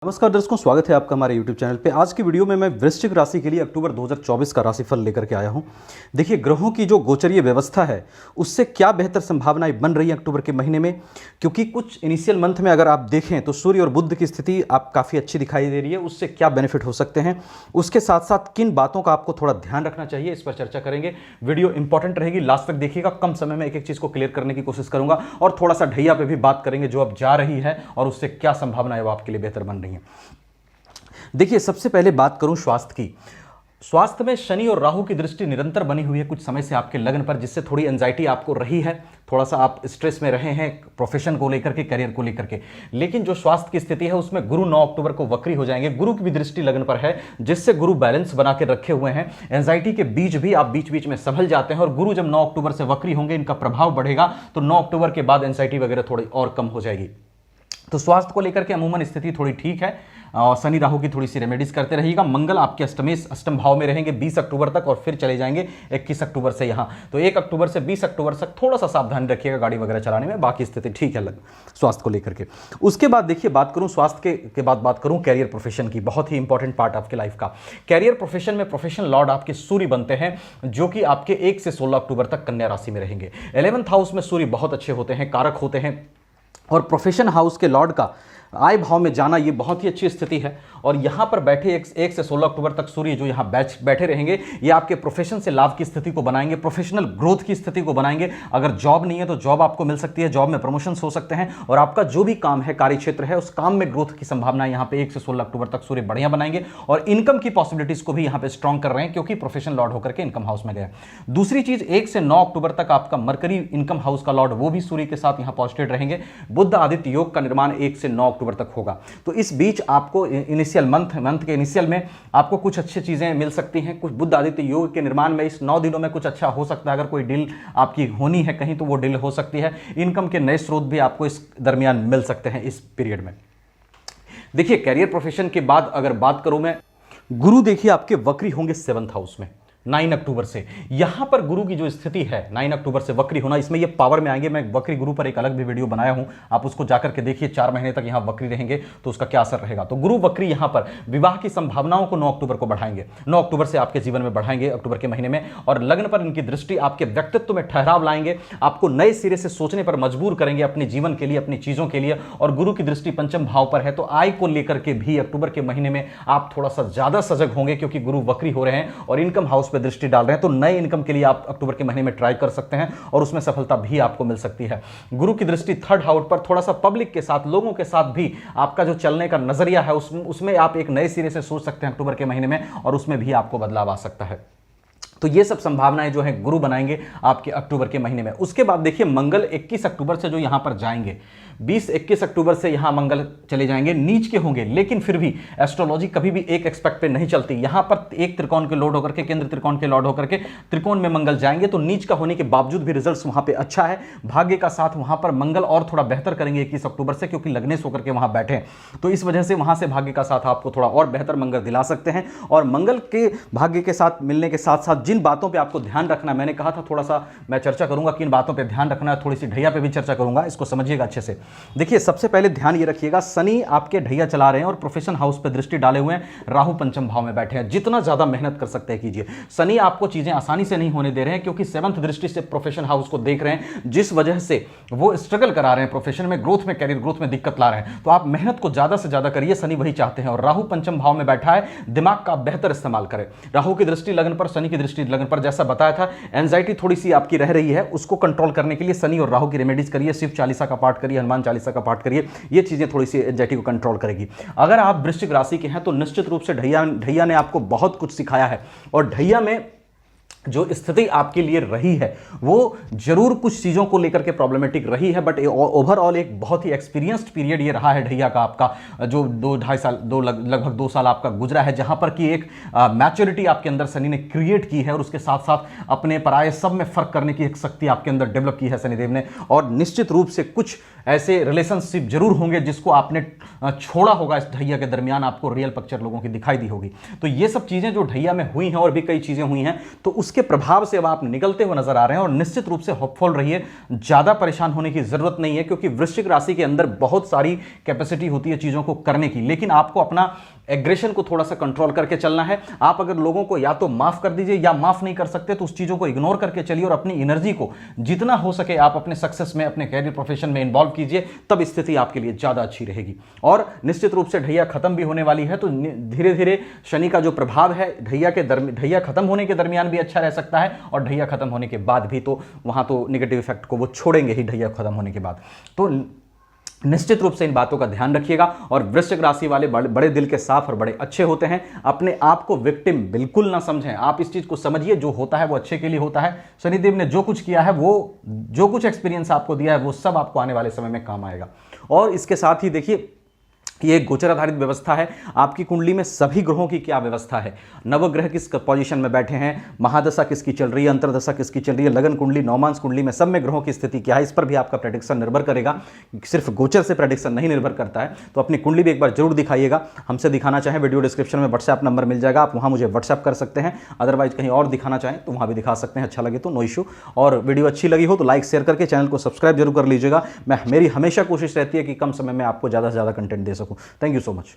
नमस्कार दर्शकों, स्वागत है आपका हमारे YouTube चैनल पे। आज की वीडियो में मैं वृश्चिक राशि के लिए अक्टूबर 2024 का राशिफल लेकर के आया हूं। देखिए, ग्रहों की जो गोचरीय व्यवस्था है उससे क्या बेहतर संभावनाएं बन रही हैं अक्टूबर के महीने में, क्योंकि कुछ इनिशियल मंथ में अगर आप देखें तो सूर्य और बुध की स्थिति आप काफ़ी अच्छी दिखाई दे रही है। उससे क्या बेनिफिट हो सकते हैं, उसके साथ साथ किन बातों का आपको थोड़ा ध्यान रखना चाहिए, इस पर चर्चा करेंगे। वीडियो इंपॉर्टेंट रहेगी, लास्ट तक देखिएगा। कम समय में एक एक चीज़ को क्लियर करने की कोशिश करूंगा और थोड़ा सा ढैया पे भी बात करेंगे जो अब जा रही है और उससे क्या संभावनाएं वो आपके लिए बेहतर बन रही हैं। देखिए, सबसे पहले बात करूं स्वास्थ्य की। स्वास्थ्य में शनि और राहु की दृष्टि निरंतर बनी हुई है कुछ समय से आपके लग्न पर, जिससे थोड़ी एंजाइटी आपको रही है। थोड़ा सा आप स्ट्रेस में रहे हैं प्रोफेशन को लेकर के, करियर को लेकर के। लेकिन जो स्वास्थ्य की स्थिति है उसमें गुरु 9 अक्टूबर को वक्री हो जाएंगे। गुरु की भी दृष्टि लग्न पर है, जिससे गुरु बैलेंस बना के रखे हुए हैं। एंजाइटी के बीच भी आप बीच बीच में संभल जाते हैं और गुरु जब 9 अक्टूबर से वक्री होंगे, इनका प्रभाव बढ़ेगा, तो 9 अक्टूबर के बाद एंजाइटी वगैरह थोड़ी और कम हो जाएगी। तो स्वास्थ्य को लेकर के अमूमन स्थिति थोड़ी ठीक है और शनि राहु की थोड़ी सी रेमेडीज करते रहिएगा। मंगल आपके अष्टम भाव में रहेंगे 20 अक्टूबर तक और फिर चले जाएंगे 21 अक्टूबर से यहाँ। तो 1 अक्टूबर से 20 अक्टूबर तक थोड़ा सा सावधानी रखिएगा गाड़ी वगैरह चलाने में, बाकी स्थिति ठीक है स्वास्थ्य को लेकर के। उसके बाद देखिए, बात करूँ स्वास्थ्य के बाद बात करूँ कैरियर प्रोफेशन की। बहुत ही इंपॉर्टेंट पार्ट आपके लाइफ का कैरियर प्रोफेशन में प्रोफेशन लॉर्ड आपके सूर्य बनते हैं, जो कि आपके 1 से 16 अक्टूबर तक कन्या राशि में रहेंगे। 11th हाउस में सूर्य बहुत अच्छे होते हैं, कारक होते हैं, और प्रोफेशन हाउस के लॉर्ड का आय भाव में जाना ये बहुत ही अच्छी स्थिति है। और यहाँ पर बैठे 1 से 16 अक्टूबर तक सूर्य जो यहाँ बैठे रहेंगे, ये आपके प्रोफेशन से लाभ की स्थिति को बनाएंगे, प्रोफेशनल ग्रोथ की स्थिति को बनाएंगे। अगर जॉब नहीं है तो जॉब आपको मिल सकती है, जॉब में प्रमोशंस हो सकते हैं, और आपका जो भी काम है, कार्य क्षेत्र है, उस काम में ग्रोथ की संभावना यहाँ पे 1 से 16 अक्टूबर तक सूर्य बढ़िया बनाएंगे। और इनकम की पॉसिबिलिटीज को भी यहाँ पे स्ट्रॉन्ग कर रहे हैं, क्योंकि प्रोफेशन लॉर्ड होकर के इनकम हाउस में गए। दूसरी चीज, 1 से 9 अक्टूबर तक आपका मरकरी इनकम हाउस का लॉर्ड, वो भी सूर्य के साथ यहाँ पॉजिटिव रहेंगे। बुध आदित्य योग का निर्माण 1 से 9 अक्टूबर तक होगा। तो इस बीच आपको इनिशियल मंथ के इनिशियल में आपको कुछ अच्छी चीजें मिल सकती हैं। कुछ बुध आदित्य योग के निर्माण में इस 9 दिनों में कुछ अच्छा हो सकता है। अगर कोई डील आपकी होनी है कहीं, तो वो डील हो सकती है। इनकम के नए स्रोत भी आपको इस दरमियान मिल सकते हैं इस पीरियड में। देखिए, कैरियर प्रोफेशन के बाद अगर बात करूं मैं, गुरु देखिए आपके वक्री होंगे 7th हाउस में 9 अक्टूबर से। यहां पर गुरु की जो स्थिति है 9 अक्टूबर से वक्री होना, इसमें ये पावर में आएंगे। मैं वक्री गुरु पर एक अलग भी वीडियो बनाया हूं, आप उसको जाकर के देखिए। 4 महीने तक यहां वक्री रहेंगे तो उसका क्या असर रहेगा। तो गुरु वक्री यहां पर विवाह की संभावनाओं को 9 अक्टूबर को बढ़ाएंगे, 9 अक्टूबर से आपके जीवन में बढ़ाएंगे अक्टूबर के महीने में। और लग्न पर इनकी दृष्टि आपके व्यक्तित्व में ठहराव लाएंगे, आपको नए सिरे से सोचने पर मजबूर करेंगे अपने जीवन के लिए, अपनी चीजों के लिए। और गुरु की दृष्टि पंचम भाव पर है, तो आय को लेकर के भी अक्टूबर के महीने में आप थोड़ा सा ज्यादा सजग होंगे, क्योंकि गुरु वक्री हो रहे हैं और इनकम हाउस पर दृष्टि डाल रहे हैं। तो नए इनकम के लिए आप अक्टूबर के महीने में ट्राई कर सकते हैं और उसमें सफलता भी आपको मिल सकती है। गुरु की दृष्टि 3rd हाउस पर, थोड़ा सा पब्लिक के साथ, लोगों के साथ भी आपका जो चलने का नजरिया है उसमें आप एक नए सिरे से सोच सकते हैं अक्टूबर के महीने में, और उसमें भी आपको बदलाव आ सकता है। तो ये सब संभावनाएं जो है गुरु बनाएंगे आपके अक्टूबर के महीने में। उसके बाद देखिए, मंगल 21 अक्टूबर से जो यहां पर जाएंगे, 20-21 अक्टूबर से यहां मंगल चले जाएंगे, नीच के होंगे। लेकिन फिर भी एस्ट्रोलॉजी कभी भी एक एक्सपेक्ट पे नहीं चलती। यहां पर एक त्रिकोण के लॉर्ड होकर के, केंद्र त्रिकोण के लॉर्ड होकर के त्रिकोण में मंगल जाएंगे, तो नीच का होने के बावजूद भी रिजल्ट्स वहां पे अच्छा है। भाग्य का साथ वहां पर मंगल और थोड़ा बेहतर करेंगे 21 अक्टूबर से, क्योंकि लग्नेश होकर के वहां बैठे। तो इस वजह से वहां से भाग्य का साथ आपको थोड़ा और बेहतर मंगल दिला सकते हैं। और मंगल के भाग्य के साथ मिलने के साथ साथ जिन बातों पर आपको ध्यान रखना, मैंने कहा था थोड़ा सा मैं चर्चा करूंगा किन बातों पर ध्यान रखना है, थोड़ी सी ढैया पे भी चर्चा करूंगा, इसको समझिएगा अच्छे से। देखिए, सबसे पहले ध्यान ये रखिएगा, शनि आपके ढैया चला रहे हैं और प्रोफेशन हाउस पे दृष्टि डाले हुए हैं, राहु पंचम भाव में बैठे हैं। जितना ज्यादा मेहनत कर सकते हैं कीजिए। शनि आपको चीजें आसानी से नहीं होने दे रहे हैं, क्योंकि 7th दृष्टि से प्रोफेशन हाउस को देख रहे हैं, जिस वजह से वो स्ट्रगल करा रहे हैं प्रोफेशन में, ग्रोथ में, कैरियर ग्रोथ में दिक्कत ला रहे हैं। तो आप मेहनत को ज्यादा से ज्यादा करिए, शनि वही चाहते हैं। और राहु पंचम भाव में बैठा है, दिमाग का बेहतर इस्तेमाल करें। राहु की दृष्टि लगन पर, शनि की दृष्टि लगन पर, जैसा बताया था, एंजाइटी थोड़ी सी आपकी रह रही है, उसको कंट्रोल करने के लिए शनि और राहु की रेमेडीज करिए। शिव चालीसा का पाठ करिए, हनुमान चालीसा का पाठ करिए, ये चीजें थोड़ी सी एंजाइटी को कंट्रोल करेगी। अगर आप वृश्चिक राशि के हैं तो निश्चित रूप से ढैया ने आपको बहुत कुछ सिखाया है, और ढैया में जो स्थिति आपके लिए रही है वो जरूर कुछ चीजों को लेकर के प्रॉब्लमेटिक रही है, बट ओवरऑल एक बहुत ही एक्सपीरियंस्ड पीरियड ये रहा है ढैया का आपका, जो 2-2.5 साल लगभग 2 साल आपका गुजरा है, जहां पर कि एक मैच्योरिटी आपके अंदर शनि ने क्रिएट की है, और उसके साथ साथ अपने पराये सब में फर्क करने की एक शक्ति आपके अंदर डेवलप की है शनिदेव ने। और निश्चित रूप से कुछ ऐसे रिलेशनशिप जरूर होंगे जिसको आपने छोड़ा होगा इस ढैया के दरमियान, आपको रियल पिक्चर लोगों की दिखाई दी होगी। तो ये सब चीजें जो ढैया में हुई हैं, और भी कई चीजें हुई हैं, तो उस उसके प्रभाव से अब आप निकलते हुए नजर आ रहे हैं और निश्चित रूप से होपफुल रहिए, ज्यादा परेशान होने की जरूरत नहीं है, क्योंकि वृश्चिक राशि के अंदर बहुत सारी कैपेसिटी होती है चीजों को करने की, लेकिन आपको अपना एग्रेशन को थोड़ा सा कंट्रोल करके चलना है। आप अगर लोगों को या तो माफ कर दीजिए या माफ नहीं कर सकते तो उस चीजों को इग्नोर करके चलिए और अपनी एनर्जी को जितना हो सके आप अपने सक्सेस में, अपने कैरियर प्रोफेशन में इन्वॉल्व कीजिए, तब स्थिति आपके लिए ज्यादा अच्छी रहेगी। और निश्चित रूप से ढैया खत्म भी होने वाली है, तो धीरे धीरे शनि का जो प्रभाव है ढैया खत्म होने के दरमियान भी अच्छा रह सकता है और ढैया खत्म होने के बाद भी, तो वहां तो नेगेटिव इफेक्ट को वो छोड़ेंगे ही ढैया खत्म होने के बाद। तो निश्चित रूप से इन बातों का ध्यान रखिएगा। और वृश्चिक राशि वाले बड़े दिल के साफ और बड़े अच्छे होते हैं। अपने आप को विक्टिम बिल्कुल ना समझें, आप इस चीज को समझिए, जो होता है वो अच्छे के लिए होता है। शनिदेव ने जो कुछ किया है, वो जो कुछ एक्सपीरियंस आपको दिया है, वो सब आपको आने वाले समय में काम आएगा। और इसके साथ ही देखिए, ये एक गोचर आधारित व्यवस्था है। आपकी कुंडली में सभी ग्रहों की क्या व्यवस्था है, नवग्रह किस पोजीशन में बैठे हैं, महादशा किसकी चल रही है, अंतरदशा किसकी चल रही है, लगन कुंडली, नौमांस कुंडली में सब में ग्रहों की स्थिति क्या है, इस पर भी आपका प्रेडिक्शन निर्भर करेगा। सिर्फ गोचर से प्रेडिक्शन नहीं निर्भर करता है। तो अपनी कुंडली भी एक बार जरूर दिखाइएगा। हमसे दिखाना चाहें, वीडियो डिस्क्रिप्शन में व्हाट्सएप नंबर मिल जाएगा, आप वहां मुझे व्हाट्सएप कर सकते हैं। अदरवाइज कहीं और दिखाना चाहें तो वहां भी दिखा सकते हैं, अच्छा लगे तो नो इशू। और वीडियो अच्छी लगी हो तो लाइक शेयर करके चैनल को सब्सक्राइब जरूर कर लीजिएगा। मेरी हमेशा कोशिश रहती है कि कम समय में आपको ज़्यादा से ज़्यादा कंटेंट दे सकूं। Thank you so much.